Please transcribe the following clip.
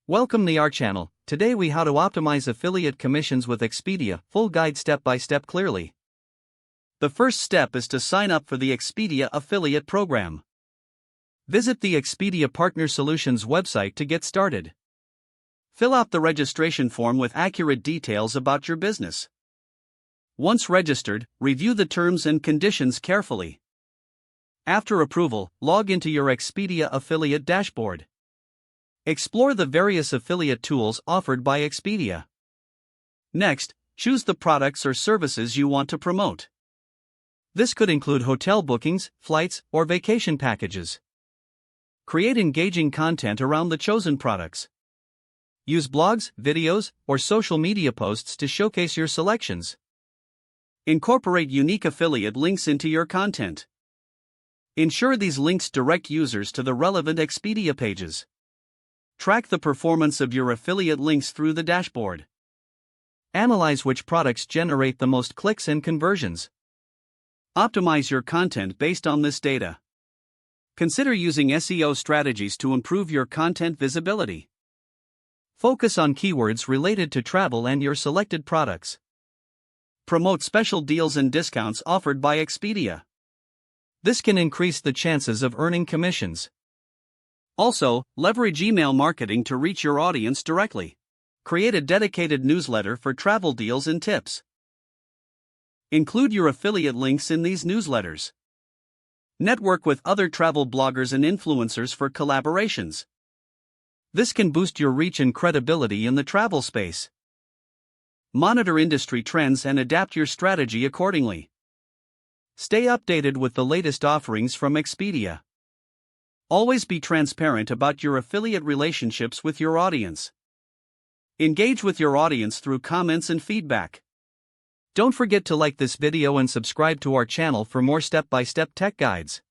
Welcome to our channel. Today we how to optimize affiliate commissions with Expedia, full guide step by step clearly. The first step is to sign up for the Expedia affiliate program. Visit the Expedia Partner Solutions website to get started. Fill out the registration form with accurate details about your business. Once registered, review the terms and conditions carefully. After approval, log into your Expedia affiliate dashboard. Explore the various affiliate tools offered by Expedia. Next, choose the products or services you want to promote. This could include hotel bookings, flights, or vacation packages. Create engaging content around the chosen products. Use blogs, videos, or social media posts to showcase your selections. Incorporate unique affiliate links into your content. Ensure these links direct users to the relevant Expedia pages. Track the performance of your affiliate links through the dashboard. Analyze which products generate the most clicks and conversions. Optimize your content based on this data. Consider using SEO strategies to improve your content visibility. Focus on keywords related to travel and your selected products. Promote special deals and discounts offered by Expedia. This can increase the chances of earning commissions. Also, leverage email marketing to reach your audience directly. Create a dedicated newsletter for travel deals and tips. Include your affiliate links in these newsletters. Network with other travel bloggers and influencers for collaborations. This can boost your reach and credibility in the travel space. Monitor industry trends and adapt your strategy accordingly. Stay updated with the latest offerings from Expedia. Always be transparent about your affiliate relationships with your audience. Engage with your audience through comments and feedback. Don't forget to like this video and subscribe to our channel for more step-by-step tech guides.